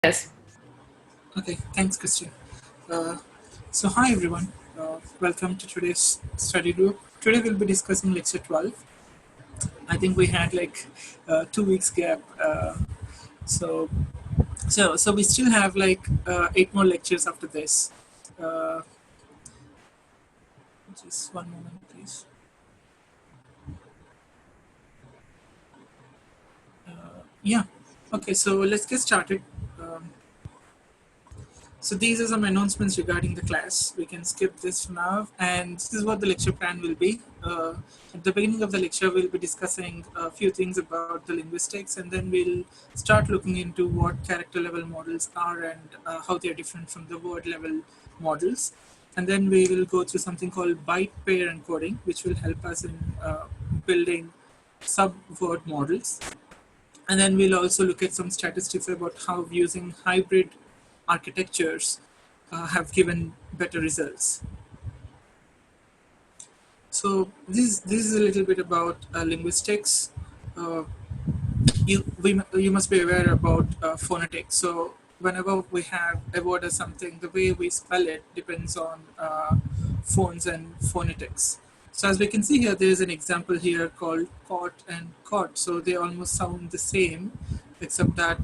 Yes. Okay, thanks, Christian. Uh, so, hi everyone. Welcome to today's study group. Today we'll be discussing lecture 12. I think we had like 2 weeks gap. So, so we still have like 8 more lectures after this. Uh, just one moment, please. Yeah. Okay, so let's get started. Um, So these are some announcements regarding the class. We can skip this for now. And this is what the lecture plan will be. At the beginning of the lecture, we'll be discussing a few things about the linguistics, and then we'll start looking into what character level models are and how they are different from the word level models. And then we will go through something called byte pair encoding, which will help us in building sub-word models. And then we'll also look at some statistics about how using hybrid architectures have given better results. So this is a little bit about linguistics. Uh, you must be aware about phonetics. So whenever we have a word or something, the way we spell it depends on phones and phonetics. So as we can see here, there is an example here called cot and cot. So they almost sound the same, except that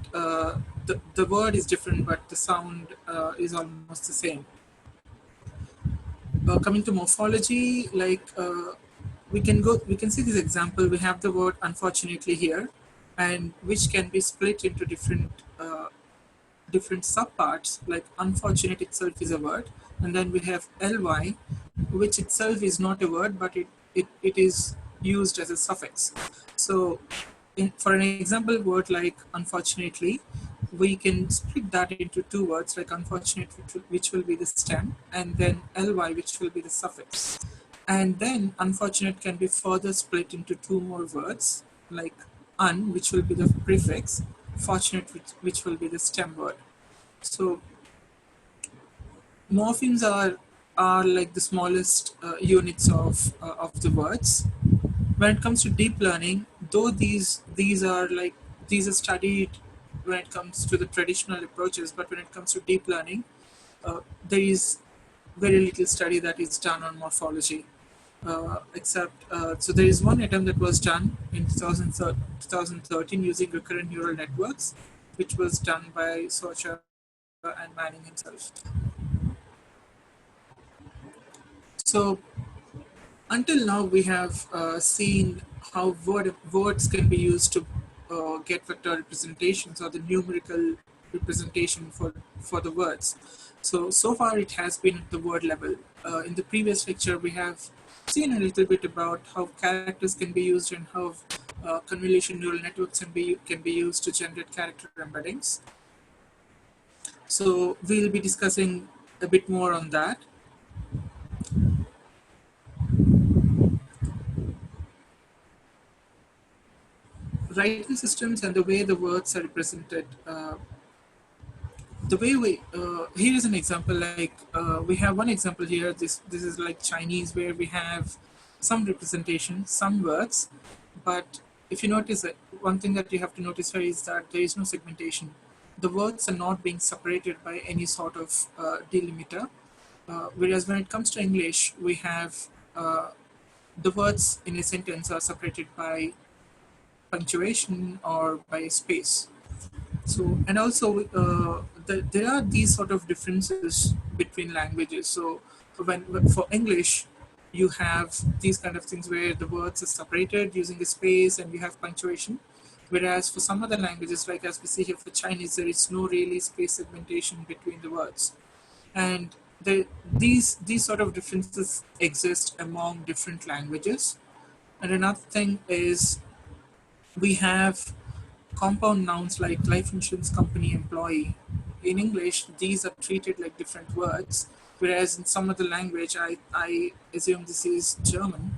the word is different, but the sound is almost the same. Coming to morphology, like we can see this example. We have the word unfortunately here, and which can be split into different subparts. Like unfortunate itself is a word, and then we have ly, which itself is not a word, but it is used as a suffix. So for an example word like unfortunately, we can split that into two words, like unfortunate, which will be the stem, and then ly, which will be the suffix. And then unfortunate can be further split into two more words, like un, which will be the prefix, fortunate, which will be the stem word. So morphemes are like the smallest units of the words. When it comes to deep learning, though these are like these are studied when it comes to the traditional approaches, but when it comes to deep learning, there is very little study that is done on morphology. Except so there is one attempt that was done in 2013 using recurrent neural networks, which was done by Socha and Manning himself. So until now, we have seen how words can be used to get vector representations or the numerical representation for the words. So far it has been at the word level. In the previous lecture, we have seen a little bit about how characters can be used and how convolution neural networks can be used to generate character embeddings. So we'll be discussing a bit more on that. Writing systems and the way the words are represented. The way we here is an example. Like we have one example here. This is like Chinese, where we have some representation, some words, but if you notice that one thing that you have to notice here is that there is no segmentation. The words are not being separated by any sort of delimiter. Whereas when it comes to English, we have uh, the words in a sentence are separated by punctuation or by space. So, and also there are these sort of differences between languages. So when for English, you have these kind of things where the words are separated using a space and you have punctuation. Whereas for some other languages, like as we see here for Chinese, there is no really space segmentation between the words. And these sort of differences exist among different languages. And another thing is we have compound nouns like life insurance company, employee. In English, these are treated like different words, whereas in some other language, I assume this is German,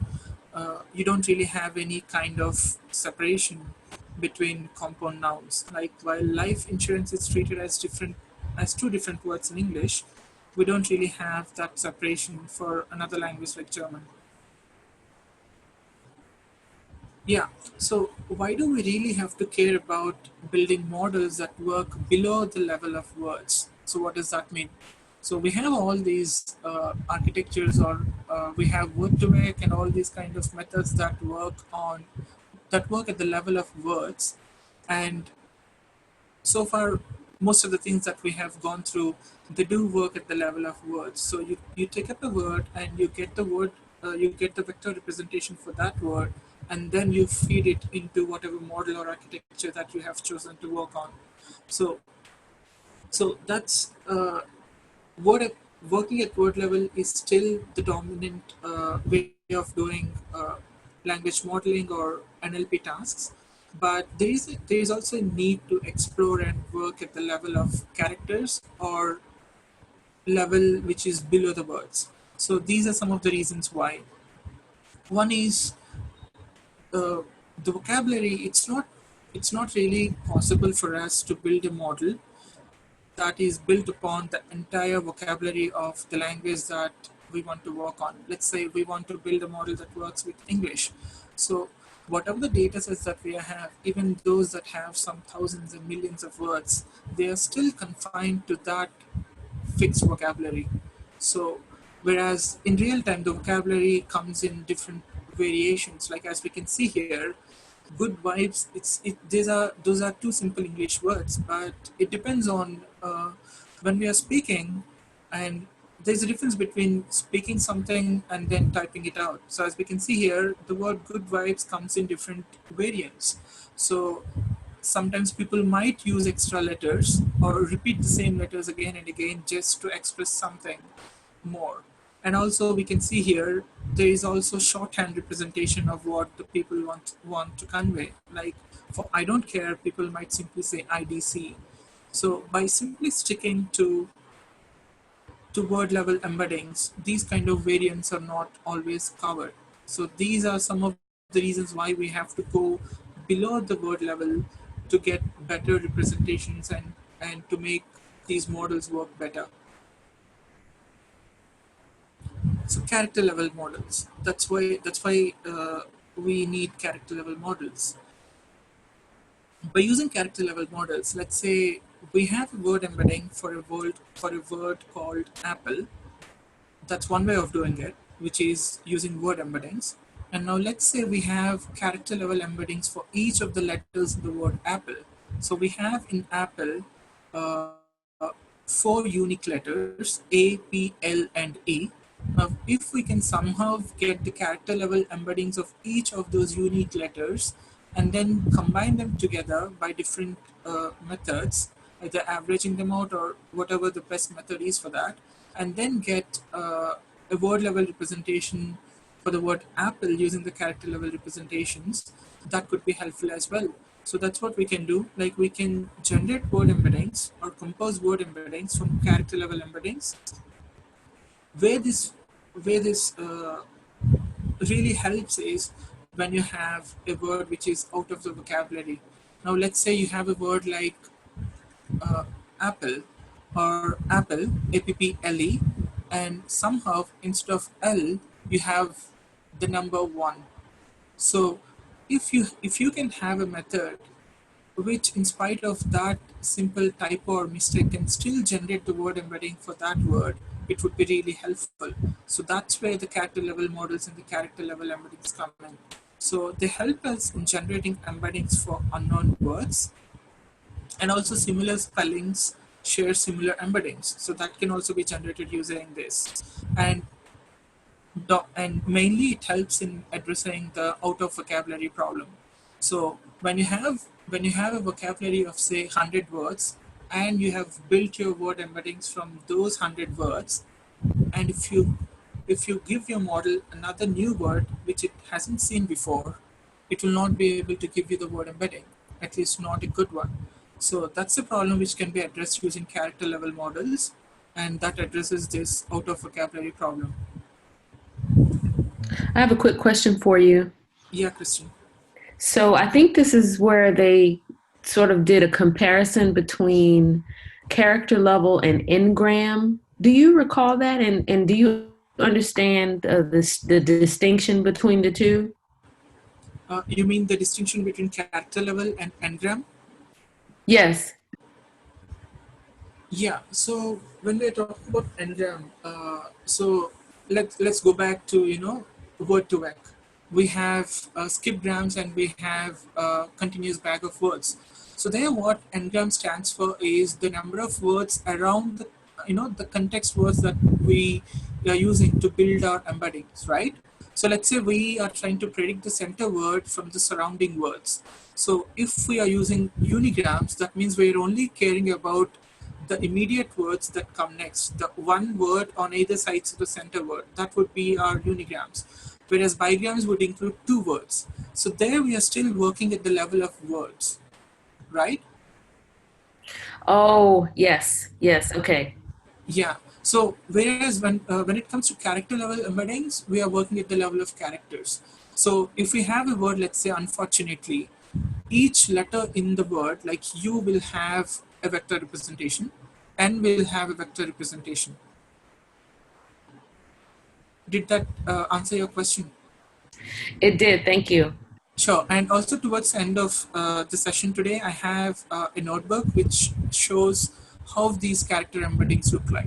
you don't really have any kind of separation between compound nouns. Like while life insurance is treated as different as two different words in English, we don't really have that separation for another language like German. Yeah. So why do we really have to care about building models that work below the level of words? So what does that mean? So we have all these architectures, or we have word to vec and all these kind of methods that work at the level of words. And so far, most of the things that we have gone through, they do work at the level of words. So you take up a word and you get the word, you get the vector representation for that word, and then you feed it into whatever model or architecture that you have chosen to work on. So that's word at, working at word level is still the dominant way of doing language modeling or NLP tasks. But there is also a need to explore and work at the level of characters or level which is below the words. So these are some of the reasons why. One is uh, the vocabulary. It's not really possible for us to build a model that is built upon the entire vocabulary of the language that we want to work on. Let's say we want to build a model that works with English. So whatever the data sets that we have, even those that have some thousands and millions of words, they are still confined to that fixed vocabulary. So whereas in real time, the vocabulary comes in different variations. Like as we can see here, good vibes. Those are two simple English words, but it depends on when we are speaking, and there's a difference between speaking something and then typing it out. So as we can see here, the word good vibes comes in different variants. So sometimes people might use extra letters or repeat the same letters again and again just to express something more. And also we can see here there is also shorthand representation of what the people want to convey. Like for I don't care, people might simply say IDC. So by simply sticking to word level embeddings, these kind of variants are not always covered. So these are some of the reasons why we have to go below the word level to get better representations and to make these models work better. So character level models. That's why we need character level models. By using character level models, let's say we have a word embedding for a word called apple. That's one way of doing it, which is using word embeddings. And now let's say we have character level embeddings for each of the letters in the word apple. So we have in apple uh, four unique letters A, P, L, and E. Now, if we can somehow get the character level embeddings of each of those unique letters and then combine them together by different methods, either averaging them out or whatever the best method is for that, and then get a word level representation for the word apple using the character level representations, that could be helpful as well. So that's what we can do. Like we can generate word embeddings or compose word embeddings from character level embeddings. Where this really helps is when you have a word which is out of the vocabulary. Now let's say you have a word like uh, apple or apple, apple, and somehow instead of L you have the number one. So if you can have a method which in spite of that simple typo or mistake can still generate the word embedding for that word, it would be really helpful. So that's where the character level models and the character level embeddings come in. So they help us in generating embeddings for unknown words, and also similar spellings share similar embeddings. So that can also be generated using this. And and mainly it helps in addressing the out of vocabulary problem. So when you have a vocabulary of say 100 words and you have built your word embeddings from those 100 words, and if you give your model another new word which it hasn't seen before, it will not be able to give you the word embedding, at least not a good one. So that's a problem which can be addressed using character level models, and that addresses this out of vocabulary problem. I have a quick question for you. Yeah, Christian. So I think this is where they sort of did a comparison between character level and engram. Do you recall that? And do you understand the distinction between the two? You mean the distinction between character level and n-gram? Yes. Yeah. So when we're talking about n-gram, so let's go back to word to vec. We have skip grams and we have continuous bag of words. So there, what n-gram stands for is the number of words around the the context words that we are using to build our embeddings, right? So let's say we are trying to predict the center word from the surrounding words. So if we are using unigrams, that means we're only caring about the immediate words that come next, the one word on either sides of the center word. That would be our unigrams. Whereas bigrams would include two words. So there we are still working at the level of words, right? Oh, yes. Yes. Okay. Yeah. So whereas when it comes to character level embeddings, we are working at the level of characters. So if we have a word, let's say unfortunately, each letter in the word, like U will have a vector representation, N will have a vector representation. Did that answer your question? It did. Thank you. Sure. And also towards the end of the session today, I have a notebook which shows how these character embeddings look like.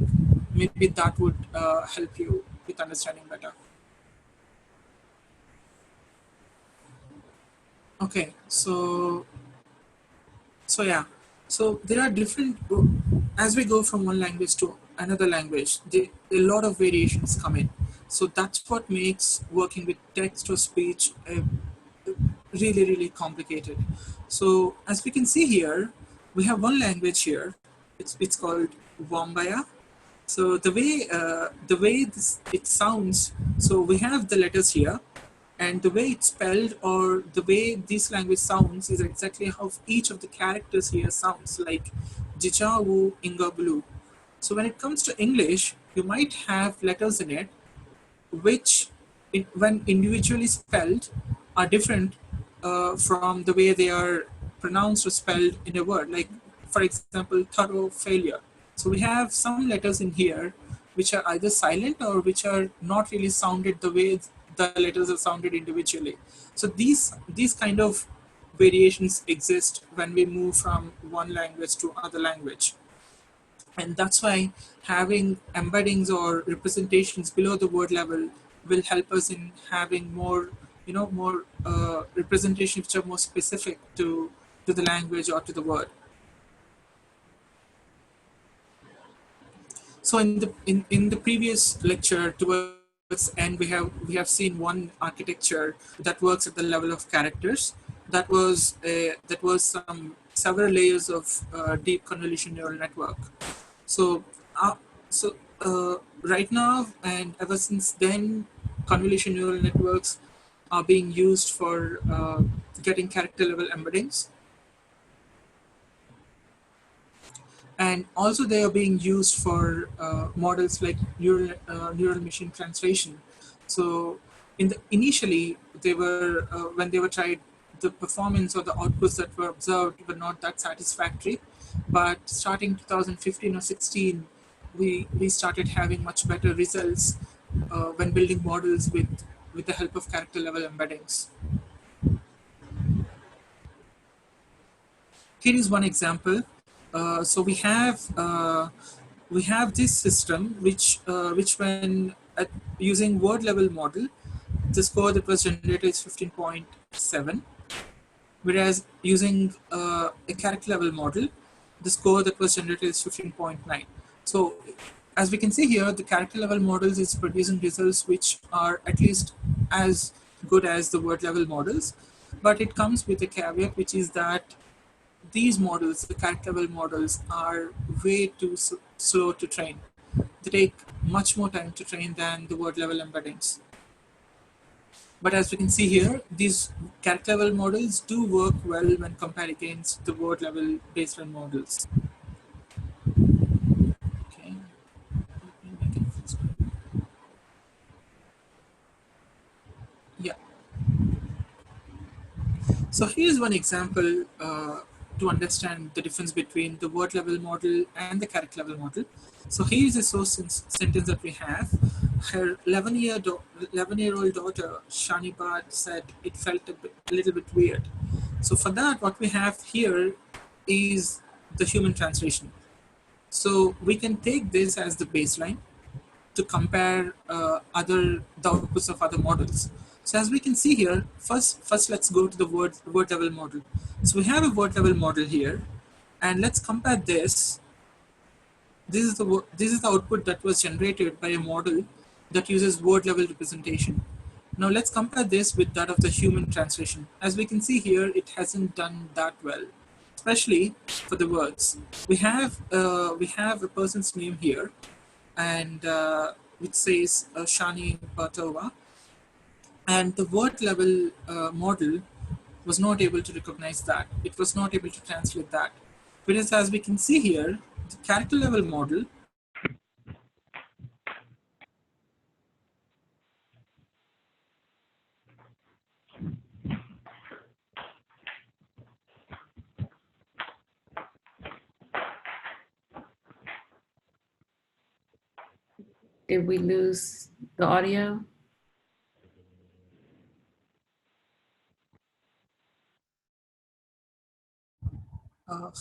Maybe that would help you with understanding better. Okay. So yeah, so there are different, as we go from one language to another language, a lot of variations come in. So that's what makes working with text or speech really complicated. So as we can see here, we have one language here. It's called Wombaya. So the way it sounds, so we have the letters here, and the way it's spelled or the way this language sounds is exactly how each of the characters here sounds, like Jichawu Ingablu. So when it comes to English, you might have letters in it which, when individually spelled, are different from the way they are pronounced or spelled in a word. Like, for example, thorough failure. So we have some letters in here which are either silent or which are not really sounded the way the letters are sounded individually. So these kind of variations exist when we move from one language to other language, and that's why having embeddings or representations below the word level will help us in having more more representations which are more specific to the language or to the word. So in the previous lecture towards end, we have seen one architecture that works at the level of characters. That was some several layers of deep convolution neural network. So, uh, so right now and ever since then, convolution neural networks are being used for getting character level embeddings, and also they are being used for models like neural machine translation. So, initially they were when they were tried, the performance or the outputs that were observed were not that satisfactory. But starting 2015 or 16, we started having much better results when building models with the help of character level embeddings. Here is one example. So we have this system which when using word level model, the score that was generated is 15.7, whereas using a character level model, the score that was generated is 15.9. So as we can see here, the character level models is producing results which are at least as good as the word level models, but it comes with a caveat, which is that these models, the character level models, are way too slow to train. They take much more time to train than the word level embeddings. But as we can see here, these character level models do work well when compared against the word level baseline models. Okay. Let me make it full screen. Yeah. So here's one example to understand the difference between the word level model and the character level model. So here's a source sentence that we have. her 11-year-old daughter, Shanibat, said it felt a little bit weird. So for that, what we have here is the human translation. So we can take this as the baseline to compare the outputs of other models. So as we can see here, first let's go to the word level model. So we have a word level model here, and let's compare this. This is the output that was generated by a model that uses word level representation. Now let's compare this with that of the human translation. As we can see here, it hasn't done that well, especially for the words. We have a person's name here, and which says Shani Batova, and the word level model was not able to recognize that. It was not able to translate that. Whereas as we can see here, the character level model. Did we lose the audio?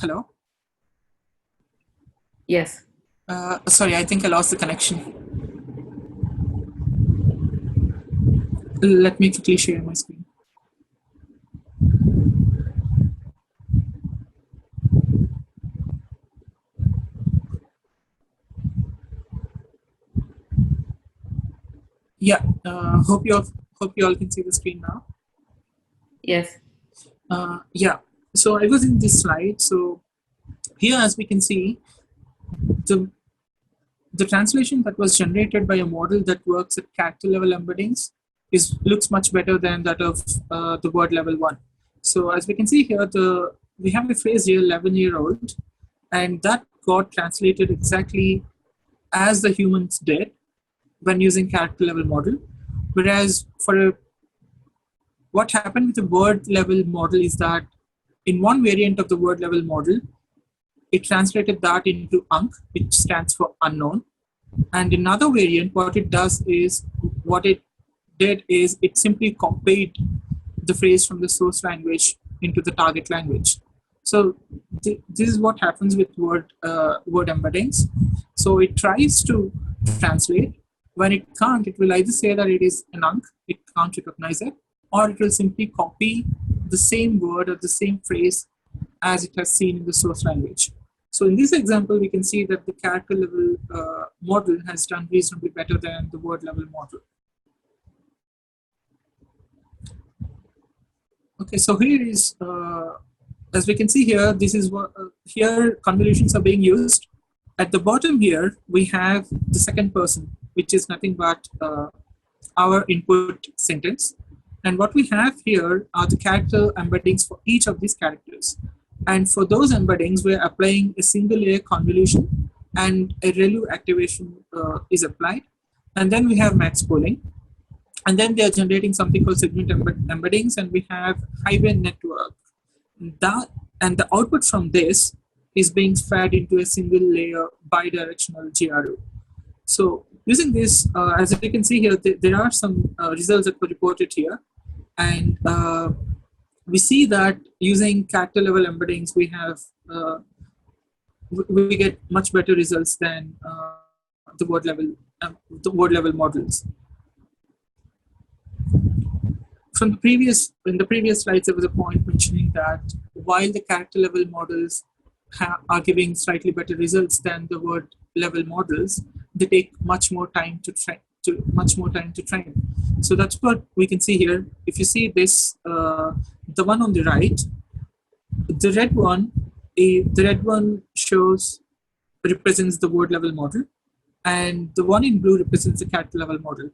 Hello? Yes. Sorry, I think I lost the connection. Let me quickly share my screen. Yeah, hope you all can see the screen now. Yes. Yeah, so I was in this slide. So here, as we can see, the translation that was generated by a model that works at character level embeddings looks much better than that of the word level one. So as we can see here, we have a phrase here, 11-year-old, and that got translated exactly as the humans did when using character level model. Whereas what happened with the word level model is that in one variant of the word level model, it translated that into UNC, which stands for unknown. And another variant, what it did is it simply copied the phrase from the source language into the target language. So this is what happens with word embeddings. So it tries to translate. When it can't, it will either say that it is an UNC, it can't recognize it, or it will simply copy the same word or the same phrase as it has seen in the source language. So in this example, we can see that the character level model has done reasonably better than the word level model. Okay, so here is, as we can see here, this is what, here convolutions are being used. At the bottom here, we have the second person, which is nothing but our input sentence. And what we have here are the character embeddings for each of these characters. And for those embeddings, we're applying a single layer convolution and a ReLU activation is applied. And then we have max pooling. And then they are generating something called segment embeddings, and we have highway network. And the output from this is being fed into a single layer bidirectional GRU. So using this, as you can see here, there are some results that were reported here. And we see that using character level embeddings, we get much better results than the word level models. From in the previous slides, there was a point mentioning that while the character level models are giving slightly better results than the word level models, they take much more time to train. So that's what we can see here. If you see this, the one on the right, the red one represents the word level model, and the one in blue represents the character level model.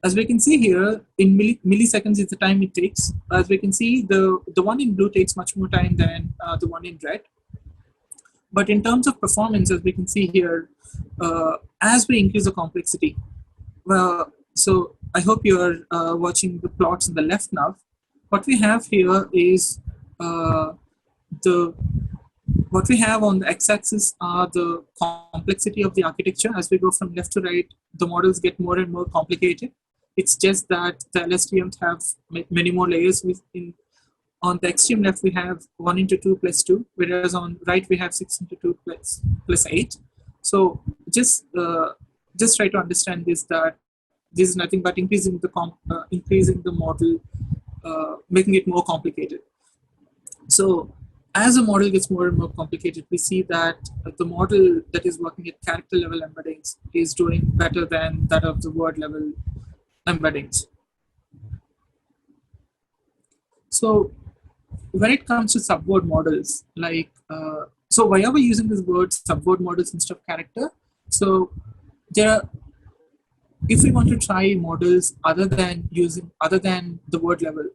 As we can see here, in milliseconds is the time it takes. As we can see, the one in blue takes much more time than the one in red. But in terms of performance, as we can see here, as we increase the complexity, so I hope you're watching the plots on the left now. What we have here is what we have on the x-axis are the complexity of the architecture. As we go from left to right, the models get more and more complicated. It's just that the LSTMs have many more layers. Within, on the extreme left, we have 1 into 2 plus 2, whereas on right, we have 6 into 2 plus 8. So just try to understand this, that this is nothing but increasing the model, making it more complicated. So as the model gets more and more complicated, we see that the model that is working at character level embeddings is doing better than that of the word level embeddings. So when it comes to subword models, like, so why are we using this word subword models instead of character? So there are, if we want to try models other than the word level,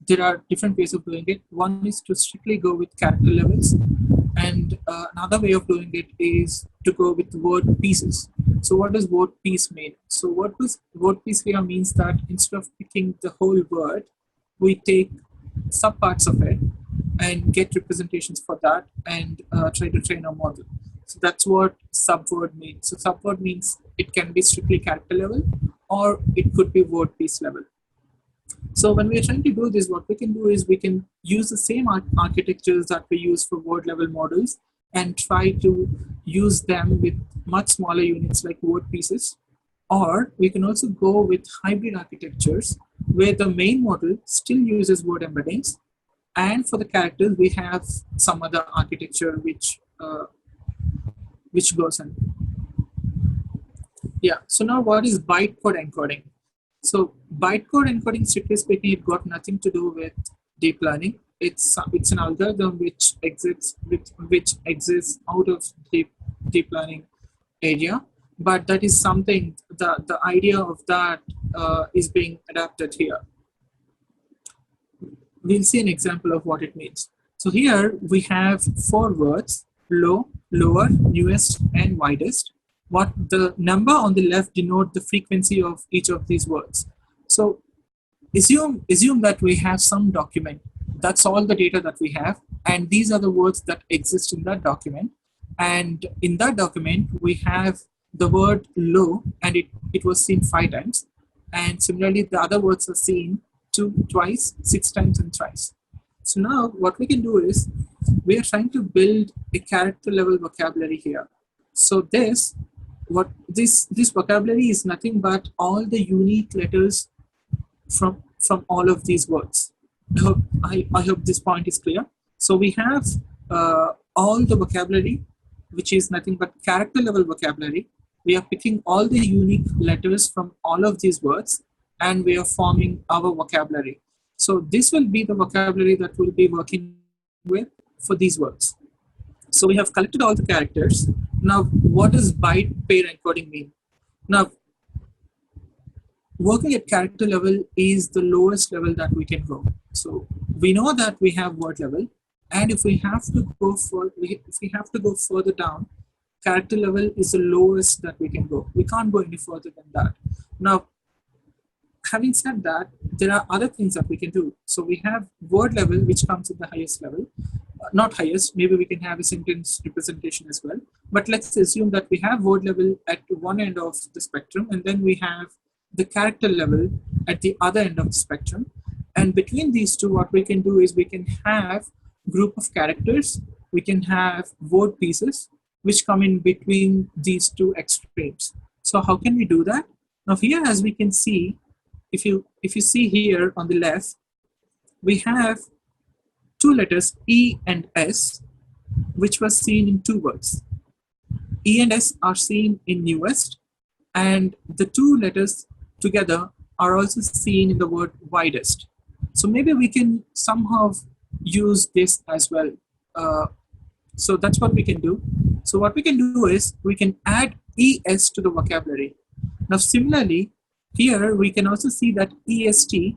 there are different ways of doing it. One is to strictly go with character levels, and another way of doing it is to go with word pieces. So what does word piece mean? So word piece here means that instead of picking the whole word, we take subparts of it and get representations for that, and try to train a model. So that's what subword means. So subword means it can be strictly character level, or it could be word piece level. So when we are trying to do this, what we can do is we can use the same architectures that we use for word level models and try to use them with much smaller units like word pieces. Or we can also go with hybrid architectures where the main model still uses word embeddings, and for the characters we have some other architecture which goes in. Yeah. So now, what is bytecode encoding? So bytecode encoding, strictly speaking, it got nothing to do with deep learning. It's an algorithm which exists out of deep learning area, but that is something, the idea of that is being adapted here. We'll see an example of what it means. So here we have 4 words: low, lower, newest, and widest. What the number on the left denote the frequency of each of these words. So assume that we have some document. That's all the data that we have, and these are the words that exist in that document. And in that document, we have the word low, and it was seen 5 times. And similarly, the other words are seen twice, 6 times, and thrice. So now what we can do is we are trying to build a character level vocabulary here. So this vocabulary is nothing but all the unique letters from all of these words. I hope this point is clear. So we have all the vocabulary, which is nothing but character level vocabulary. We are picking all the unique letters from all of these words, and we are forming our vocabulary. So this will be the vocabulary that we'll be working with for these words. So we have collected all the characters. Now, what does byte pair encoding mean? Now, working at character level is the lowest level that we can go. So we know that we have word level, and if we have to go further down, character level is the lowest that we can go. We can't go any further than that. Now, having said that, there are other things that we can do. So we have word level, which comes at the highest level. Not highest, maybe we can have a sentence representation as well. But let's assume that we have word level at one end of the spectrum, and then we have the character level at the other end of the spectrum. And between these two, what we can do is we can have group of characters, we can have word pieces, which come in between these two extremes. So how can we do that? Now here, as we can see, if you see here on the left, we have 2 letters E and S, which was seen in 2 words. E and S are seen in newest, and the 2 letters together are also seen in the word widest. So maybe we can somehow use this as well. So that's what we can do. So what we can do is we can add ES to the vocabulary. Now similarly, here we can also see that EST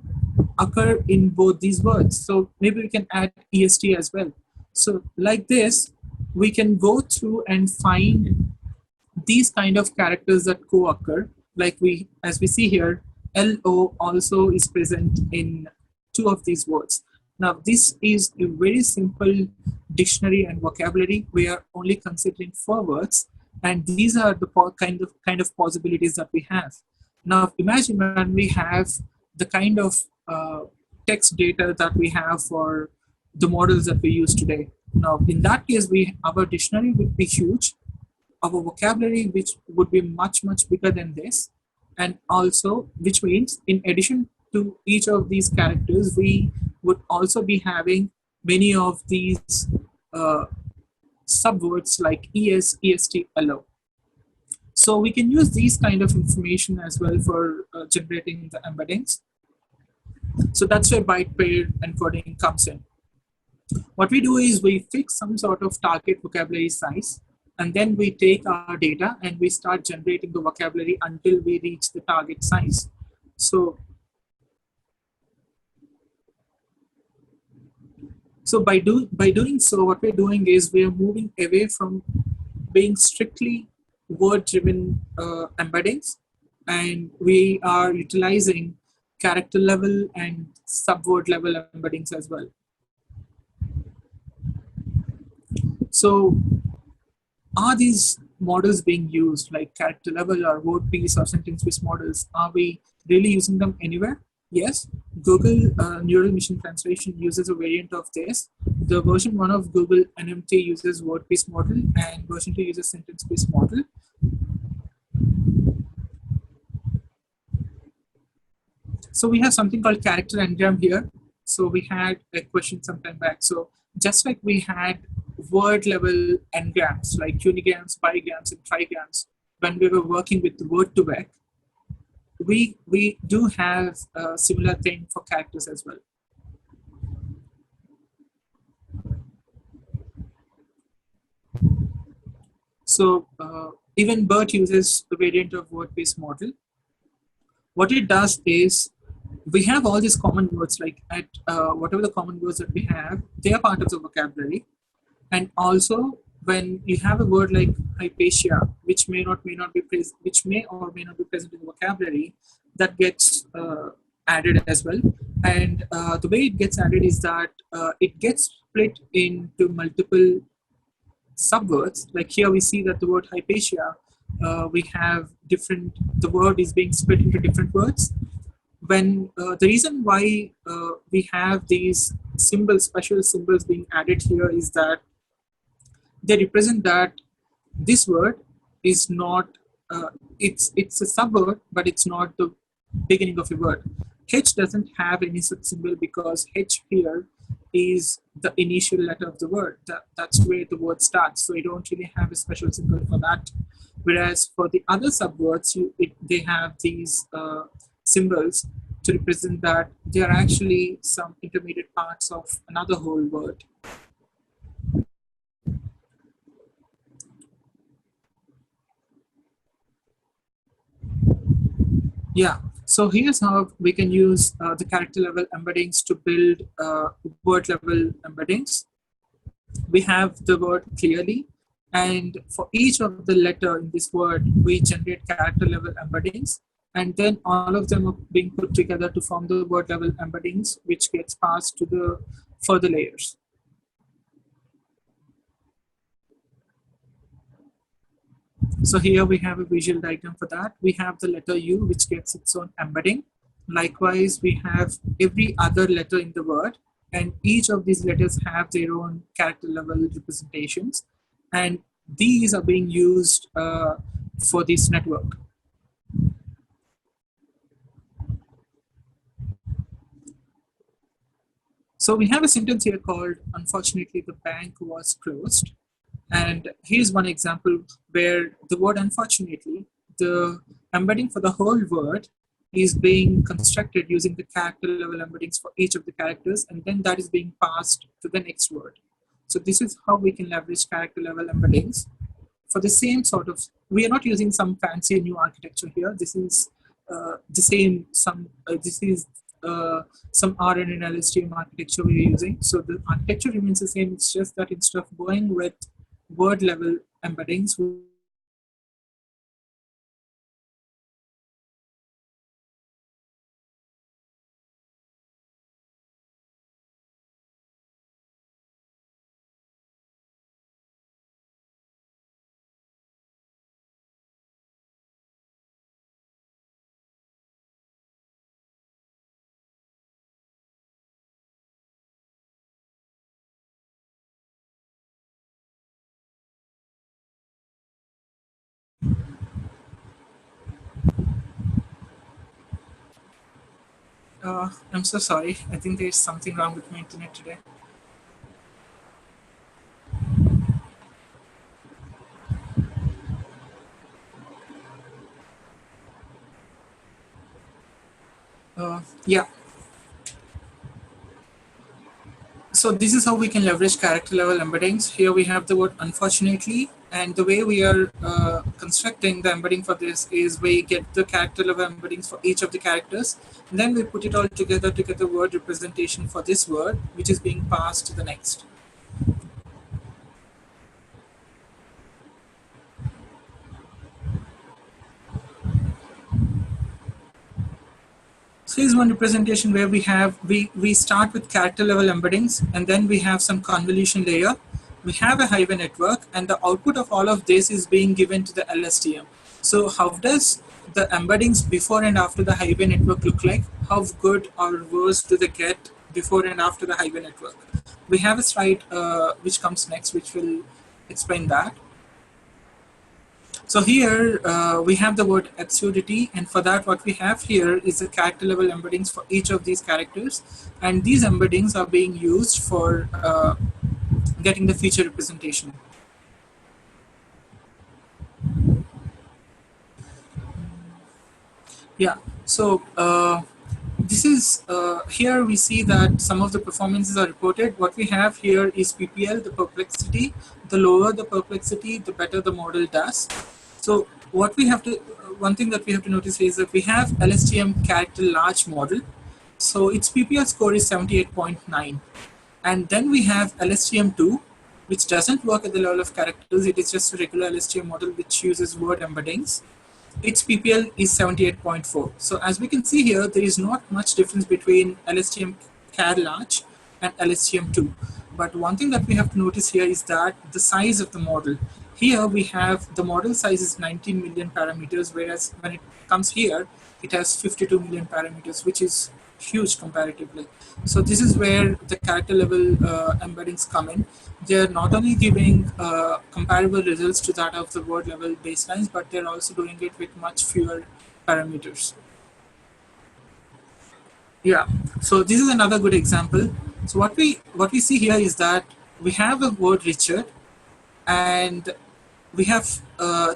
occur in both these words. So maybe we can add EST as well. So like this, we can go through and find these kind of characters that co-occur. Like as we see here, LO also is present in 2 of these words. Now, this is a very simple dictionary and vocabulary. We are only considering 4 words, and these are the kind of possibilities that we have. Now, imagine when we have the kind of text data that we have for the models that we use today. Now, in that case, our dictionary would be huge, our vocabulary which would be much bigger than this, and also which means in addition to each of these characters we would also be having many of these uh, subwords like est, allow. So we can use these kind of information as well for generating the embeddings. So that's where byte pair encoding comes in. What we do is we fix some sort of target vocabulary size, and then we take our data and we start generating the vocabulary until we reach the target size. So, by doing so, what we're doing is we're moving away from being strictly word-driven embeddings, and we are utilizing character level and subword level embeddings as well. So are these models being used like character level or word piece or sentence piece models? Are we really using them anywhere? Yes. Google neural machine translation uses a variant of this. The version 1 of Google NMT uses word piece model, and version 2 uses sentence piece model. So we have something called character engram here. So we had a question some time back. So just like we had word level engrams like unigrams, bigrams, and trigrams when we were working with the word to vec, we do have a similar thing for characters as well. So even BERT uses a variant of word-based model. What it does is we have all these common words like at whatever the common words that we have, they are part of the vocabulary. And also when you have a word like hypatia, which may or may not be present in the vocabulary, that gets added as well. And the way it gets added is that it gets split into multiple subwords. Like here we see that the word hypatia, we have different, the word is being split into different words. When the reason why we have these symbols, special symbols being added here is that they represent that this word is not it's a subword, but it's not the beginning of a word. H doesn't have any such symbol because H here is the initial letter of the word. That's where the word starts. So you don't really have a special symbol for that. Whereas for the other subwords, they have these symbols to represent that they are actually some intermediate parts of another whole word. Yeah, so here's how we can use the character level embeddings to build word level embeddings. We have the word clearly, and for each of the letter in this word, we generate character level embeddings, and then all of them are being put together to form the word level embeddings, which gets passed to the further layers. So here we have a visual diagram for that. We have the letter U, which gets its own embedding. Likewise, we have every other letter in the word, and each of these letters have their own character level representations. And these are being used for this network. So we have a sentence here called, unfortunately, the bank was closed. And here's one example where the word unfortunately, the embedding for the whole word is being constructed using the character level embeddings for each of the characters, and then that is being passed to the next word. So this is how we can leverage character level embeddings for the same sort of, we are not using some fancy new architecture here. This is the same, this is some RN and LSTM architecture we're using. So the architecture remains the same. It's just that instead of going with word level embeddings, I'm so sorry. I think there's something wrong with my internet today. Yeah. So this is how we can leverage character level embeddings. Here we have the word unfortunately, and the way we are constructing the embedding for this is we get the character level embeddings for each of the characters, and then we put it all together to get the word representation for this word, which is being passed to the next. So here's one representation where we start with character level embeddings, and then we have some convolution layer. We have a highway network, and the output of all of this is being given to the LSTM. So how does the embeddings before and after the highway network look like? How good or worse do they get before and after the highway network? We have a slide which comes next, which will explain that. So here we have the word absurdity, and for that what we have here is the character level embeddings for each of these characters, and these embeddings are being used for getting the feature representation. Yeah, so this is here we see that some of the performances are reported. What we have here is PPL, the perplexity. The lower the perplexity, the better the model does. So what we have to, one thing that we have to notice is that we have LSTM character large model. So its PPL score is 78.9. And then we have LSTM2, which doesn't work at the level of characters. It is just a regular LSTM model which uses word embeddings. Its PPL is 78.4. So as we can see here, there is not much difference between LSTM CAR large and LSTM2. But one thing that we have to notice here is that the size of the model. Here we have the model size is 19 million parameters, whereas when it comes here, it has 52 million parameters, which is huge comparatively. So this is where the character level embeddings come in. They're not only giving comparable results to that of the word level baselines, but they're also doing it with much fewer parameters. Yeah, so this is another good example. So what we see here is that we have a word Richard, and we have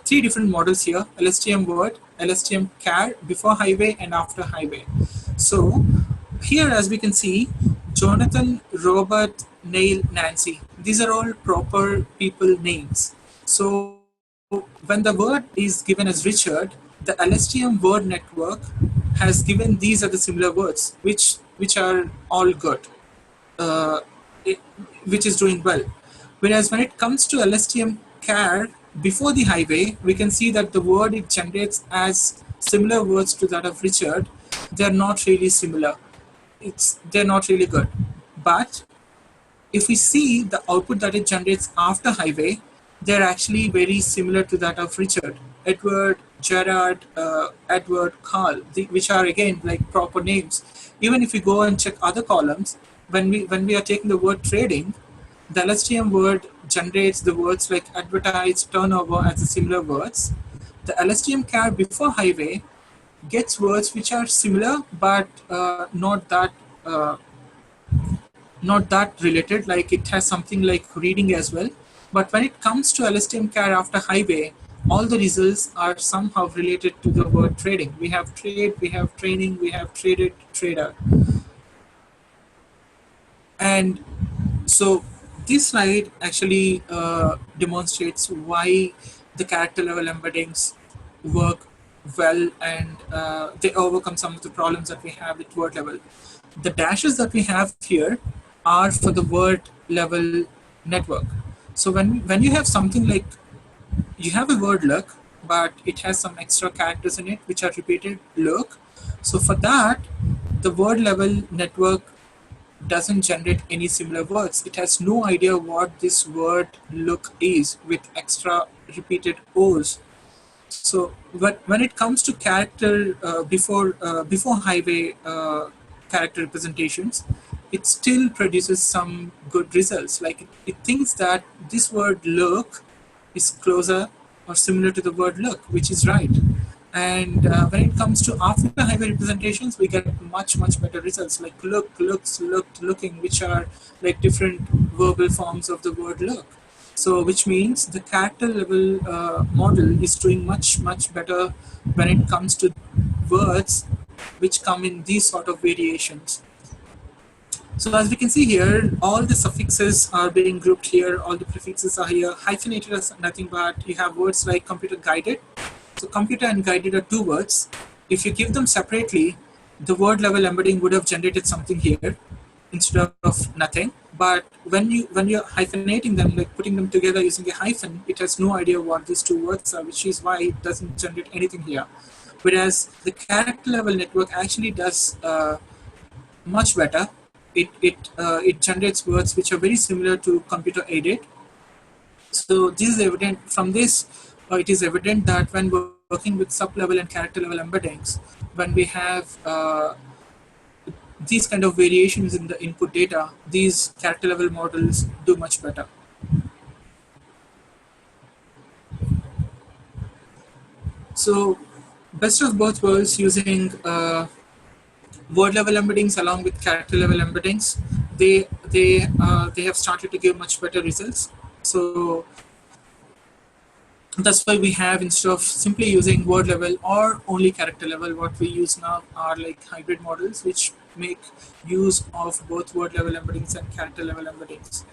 three different models here: LSTM word, LSTM CAR, before highway and after highway. So here, as we can see, Jonathan, Robert, Neil, Nancy, these are all proper people names. So when the word is given as Richard, the LSTM word network has given these are the similar words, which are all good, uh, it, which is doing well. Whereas when it comes to LSTM CAR before the highway, we can see that the word it generates as similar words to that of Richard, they're not really similar. They're not really good. But if we see the output that it generates after highway, they're actually very similar to that of Richard, Edward, Gerard, Edward, Carl, which are again like proper names. Even if we go and check other columns, when we are taking the word trading, the LSTM word generates the words like advertise, turnover as the similar words. The LSTM CAR before highway gets words which are similar but uh, not that related, like it has something like reading as well. But when it comes to LSTM CAR after highway, all the results are somehow related to the word trading. We have trade, we have training, we have traded, trader. And so this slide actually demonstrates why the character level embeddings work well, and they overcome some of the problems that we have with word level. The dashes that we have here are for the word level network. So when you have something like, you have a word look, but it has some extra characters in it which are repeated look. So for that, the word level network doesn't generate any similar words. It has no idea what this word look is with extra repeated O's. So, but when it comes to character before highway character representations, it still produces some good results. Like it thinks that this word look is closer or similar to the word look, which is right. And when it comes to after hybrid representations, we get much better results, like look, looks, looked, looking, which are like different verbal forms of the word look. So which means the character level model is doing much better when it comes to words which come in these sort of variations. So as we can see here, all the suffixes are being grouped here, all the prefixes are here. Hyphenated is nothing but you have words like computer guided. So computer and guided are two words. If you give them separately, the word level embedding would have generated something here instead of nothing. But when you're hyphenating them, like putting them together using a hyphen, it has no idea what these two words are, which is why it doesn't generate anything here. Whereas the character level network actually does much better. It generates words which are very similar to computer aided. So this is evident from this. It is evident that when working with sub-level and character level embeddings, when we have these kind of variations in the input data, these character level models do much better. So best of both worlds using word level embeddings along with character level embeddings, they have started to give much better results. So that's why we have, instead of simply using word level or only character level, what we use now are like hybrid models which make use of both word level embeddings and character level embeddings.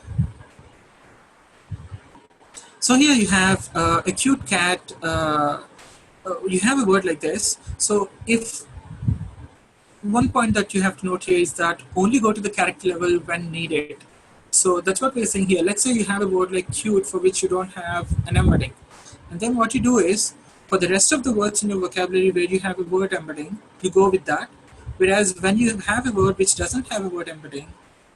So here you have a cute cat. You have a word like this. So if one point that you have to note here is that only go to the character level when needed. So that's what we're saying here. Let's say you have a word like cute for which you don't have an embedding. And then what you do is, for the rest of the words in your vocabulary where you have a word embedding, you go with that. Whereas when you have a word which doesn't have a word embedding,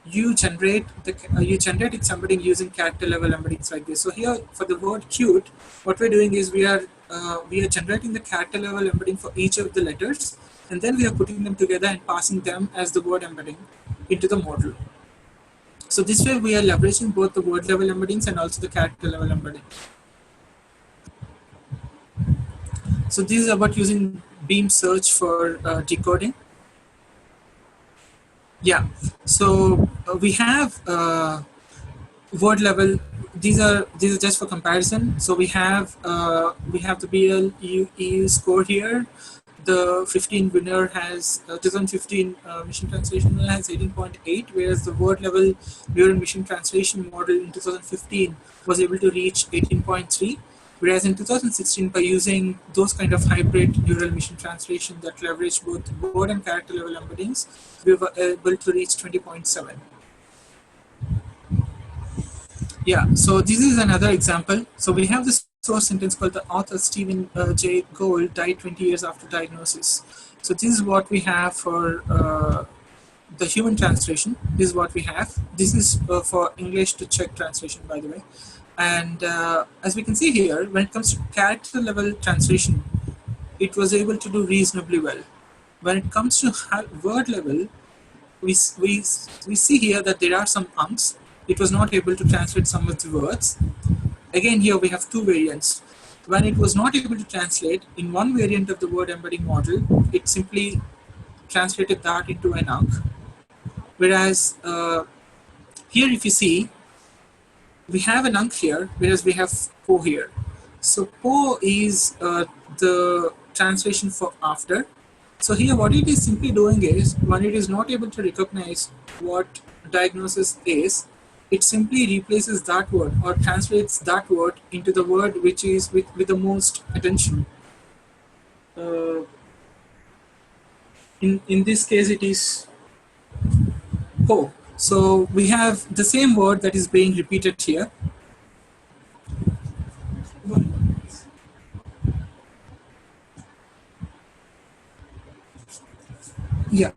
you generate its embedding using character level embeddings like this. So here for the word cute, what we're doing is we are generating the character level embedding for each of the letters, and then we are putting them together and passing them as the word embedding into the model. So this way we are leveraging both the word level embeddings and also the character level embedding. So this is about using beam search for decoding. Yeah, so we have word level. These are just for comparison. So we have the BLE score here. The 15 winner has 2015 machine translation has 18.8, whereas the word level neural machine translation model in 2015 was able to reach 18.3. Whereas in 2016, by using those kind of hybrid neural machine translation that leverage both word and character level embeddings, we were able to reach 20.7. Yeah, so this is another example. So we have this source sentence called the author Stephen J. Gould died 20 years after diagnosis. So this is what we have for the human translation. This is what we have. This is for English to Czech translation, by the way. And as we can see here, when it comes to character level translation, it was able to do reasonably well. When it comes to word level, we see here that there are some unks. It was not able to translate some of the words. Again, here we have two variants. When it was not able to translate, in one variant of the word embedding model, it simply translated that into an unk. Whereas here, if you see, we have an unk here, whereas we have po here. So po is the translation for after. So here what it is simply doing is, when it is not able to recognize what diagnosis is, it simply replaces that word or translates that word into the word which is with the most attention. In this case it is po. So we have the same word that is being repeated here. Yeah.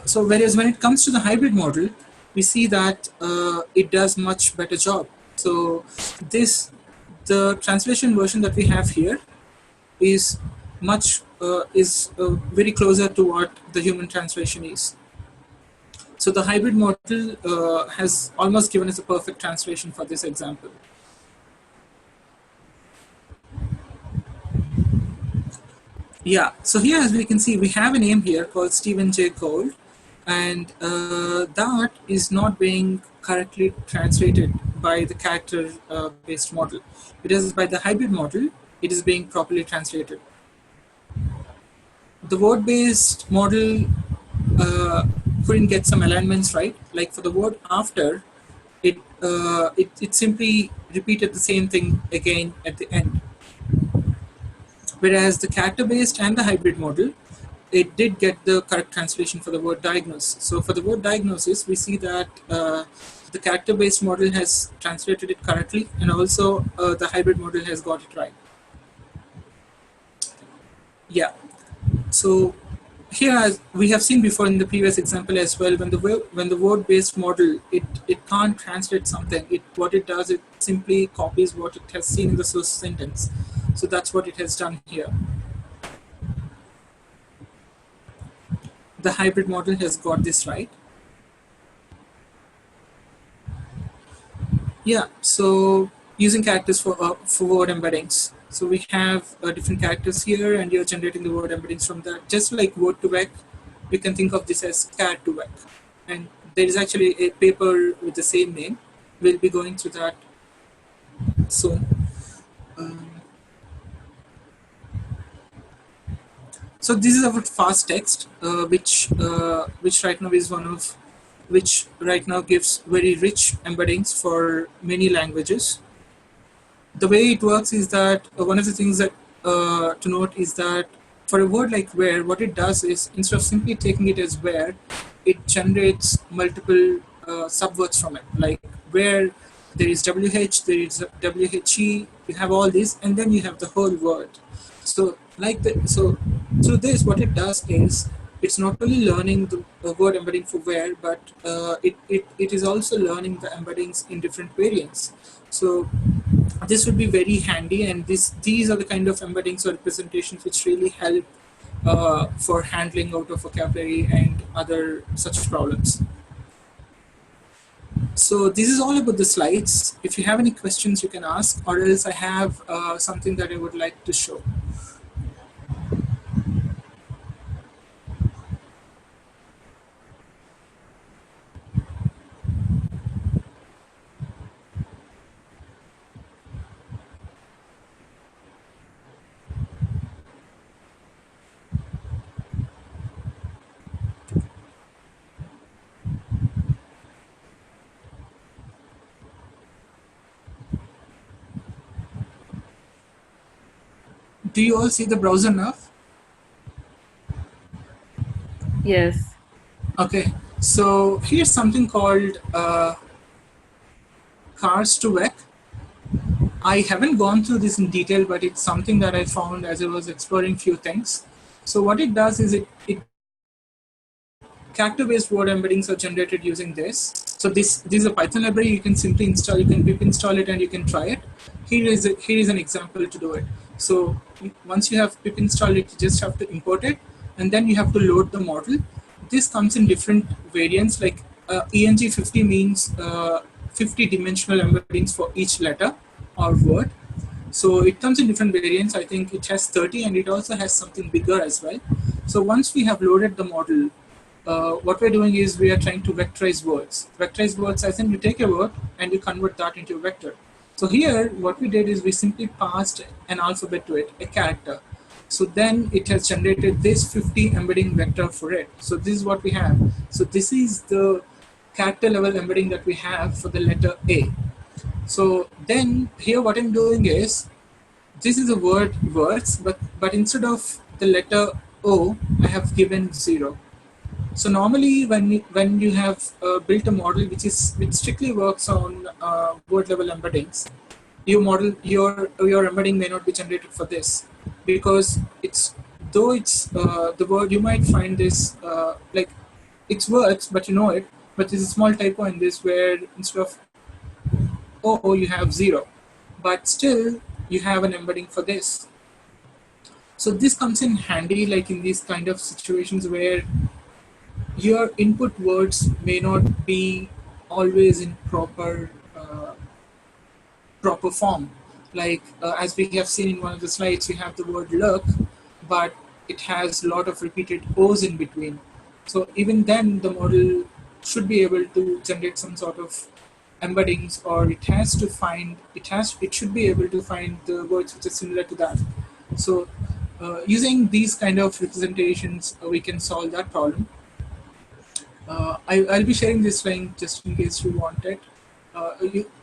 So whereas when it comes to the hybrid model, we see that it does much better job. So the translation version that we have here is very closer to what the human translation is. So the hybrid model has almost given us a perfect translation for this example. Yeah, so here as we can see, we have a name here called Stephen J. Gould, and that is not being correctly translated by the character based model. It is by the hybrid model, it is being properly translated. The word based model couldn't get some alignments right. Like for the word after, it simply repeated the same thing again at the end. Whereas the character-based and the hybrid model, it did get the correct translation for the word diagnosis. So for the word diagnosis, we see that the character-based model has translated it correctly, and also the hybrid model has got it right. Yeah. So here, as we have seen before in the previous example as well, when the word-based model it can't translate something. What it does, it simply copies what it has seen in the source sentence. So that's what it has done here. The hybrid model has got this right. Yeah, so using characters for word embeddings. So we have different characters here, and you're generating the word embeddings from that. Just like word to vec, we can think of this as car to vec. And there is actually a paper with the same name. We'll be going through that soon. Um, so this is our fast text, which right now is one of which right now gives very rich embeddings for many languages. The way it works is that one of the things that to note is that for a word like where, what it does is instead of simply taking it as where, it generates multiple subwords from it. Like where there is WH, there is WHE, you have all this, and then you have the whole word. So through this, what it does is it's not only learning the word embedding for where, but it is also learning the embeddings in different variants. So this would be very handy, and these are the kind of embeddings or representations which really help for handling out of vocabulary and other such problems. So this is all about the slides. If you have any questions, you can ask, or else I have something that I would like to show. Do you all see the browser now? Yes. Okay, so here's something called cars to vec. I haven't gone through this in detail, but it's something that I found as I was exploring few things. So what it does is it character-based word embeddings are generated using this. So this is a Python library. You can simply install. You can pip install it and you can try it. Here is an example to do it. So once you have pip installed it, you just have to import it, and then you have to load the model. This comes in different variants. Like ENG50 means 50 dimensional embeddings for each letter or word. So it comes in different variants. I think it has 30, and it also has something bigger as well. So once we have loaded the model, what we're doing is we are trying to vectorize words. Vectorize words, as in you take a word and you convert that into a vector. So here, what we did is we simply passed an alphabet to it, a character. So then it has generated this 50 embedding vector for it. So this is what we have. So this is the character level embedding that we have for the letter A. So then here what I'm doing is, this is a word words, but instead of the letter O, I have given 0. So normally, when you have built a model which strictly works on word level embeddings, your embedding may not be generated for this, because it's though it's the word, you might find this like it's words, but you know it, but there's a small typo in this where instead of O you have 0, but still you have an embedding for this. So this comes in handy, like in these kind of situations where your input words may not be always in proper form. Like as we have seen in one of the slides, you have the word look, but it has a lot of repeated O's in between. So even then, the model should be able to generate some sort of embeddings, or it should be able to find the words which are similar to that. So using these kind of representations, we can solve that problem. I'll be sharing this link just in case you want it.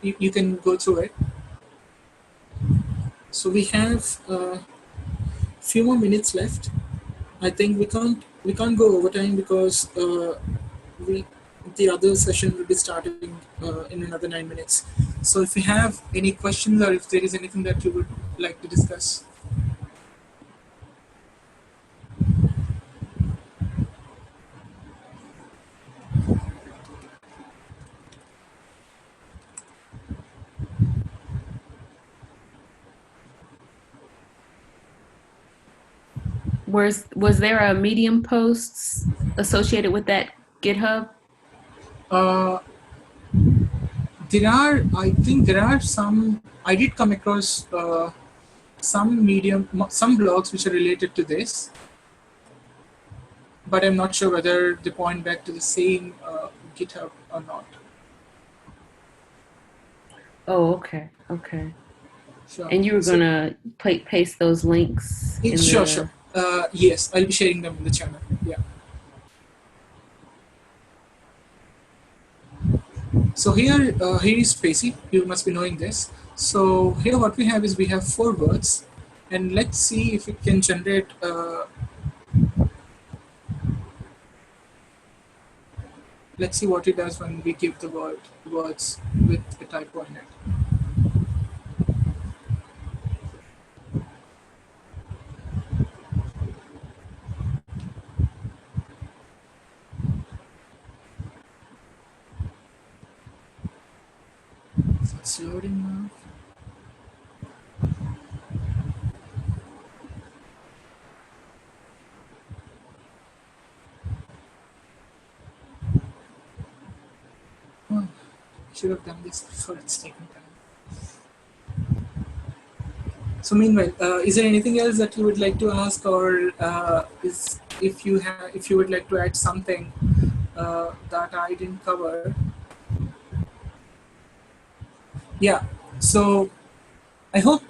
You can go through it. So we have a few more minutes left. I think we can't go overtime because we the other session will be starting in another 9 minutes. So if you have any questions, or if there is anything that you would like to discuss. Was there a Medium posts associated with that GitHub? Uh, I think there are some. I did come across some some blogs which are related to this, but I'm not sure whether they point back to the same GitHub or not. Oh, okay, okay. Sure. And you were gonna paste those links in Sure, the... sure. Yes, I'll be sharing them in the channel. Yeah. So here is spacey. You must be knowing this. So here what we have is we have 4 words, and let's see if it can generate. Let's see what it does when we give the words with a typo in it. So it's loading now. Oh, I should have done this before it's taking time. So meanwhile, is there anything else that you would like to ask, or if you would like to add something that I didn't cover? Yeah. So I hope,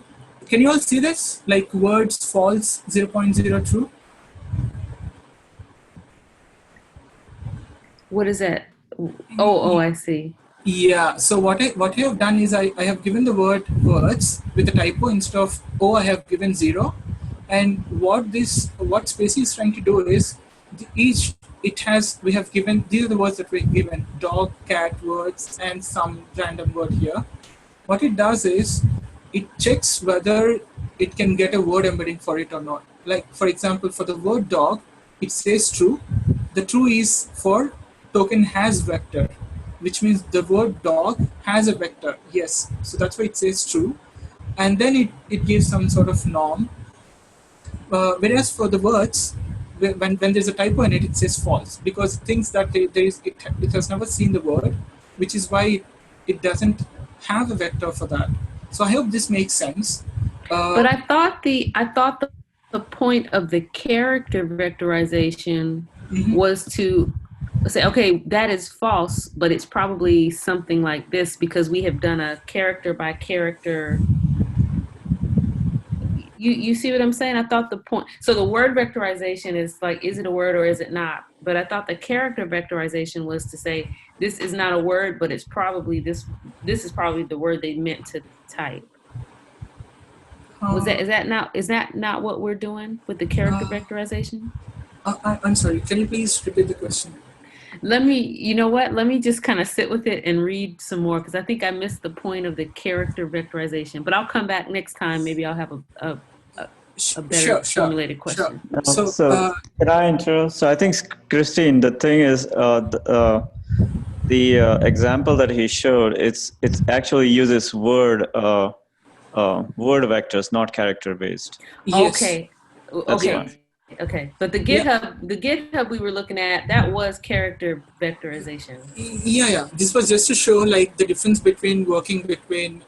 can you all see this? Like words false 0.0 true. What is that? Oh, I see. Yeah, so what I have done is I have given the word words with a typo. Instead of O, I have given 0. And what Spacey is trying to do is we have given, these are the words that we've given: dog, cat words, and some random word here. What it does is it checks whether it can get a word embedding for it or not. Like for example, for the word dog, it says true. The true is for token has vector, which means the word dog has a vector. Yes, so that's why it says true. And then it gives some sort of norm. Whereas for the words, when there's a typo in it, it says false, because it thinks that it has never seen the word, which is why it doesn't have a vector for that. So I hope this makes sense. But I thought the point of the character vectorization was to say, okay, that is false, but it's probably something like this because we have done a character by character. You see what I'm saying? I thought the point, so the word vectorization is like, is it a word or is it not? But I thought the character vectorization was to say, this is not a word, but it's probably this is probably the word they meant to type. Is that not what we're doing with the character vectorization? I'm sorry, can you please repeat the question? Let me just kind of sit with it and read some more, because I think I missed the point of the character vectorization. But I'll come back next time. Maybe I'll have a better formulated question. Sure. So can I interrupt? So I think, Christine, the thing is, the example that he showed, it's actually uses word vectors, not character based. Yes. Okay. That's fine. Okay. But the Yeah. GitHub we were looking at, that was character vectorization. Yeah. This was just to show like the difference between working between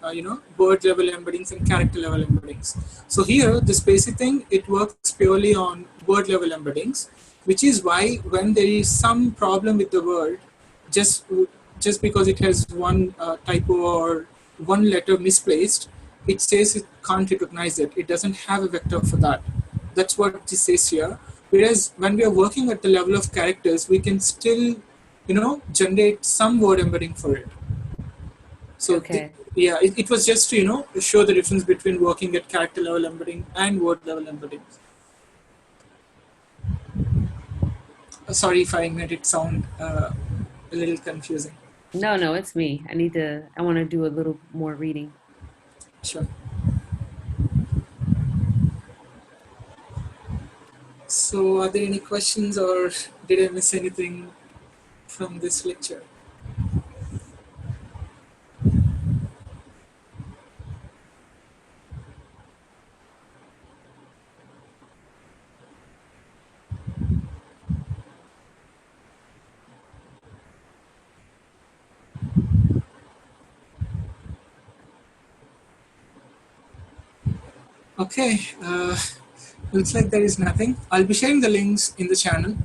word level embeddings and character level embeddings. So here, this basic thing, it works purely on word level embeddings, which is why when there is some problem with the word, just just because it has one typo or one letter misplaced, it says it can't recognize it. It doesn't have a vector for that. That's what this says here. Whereas when we are working at the level of characters, we can still, generate some word embedding for it. So Okay. it was just to show the difference between working at character level embedding and word level embedding. Sorry if I made it sound a little confusing. No, it's me. I want to do a little more reading. Sure. So are there any questions or did I miss anything from this lecture? Okay, looks like there is nothing. I'll be sharing the links in the channel,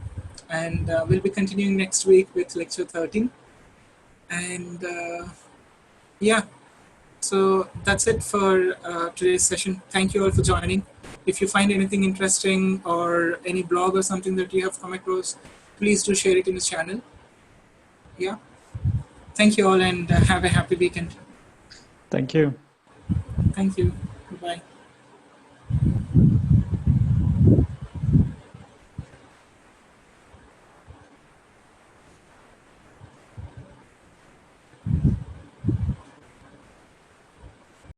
and we'll be continuing next week with lecture 13. And yeah, so that's it for today's session. Thank you all for joining. If you find anything interesting or any blog or something that you have come across, please do share it in the channel. Yeah. Thank you all and have a happy weekend. Thank you. Thank you. Bye.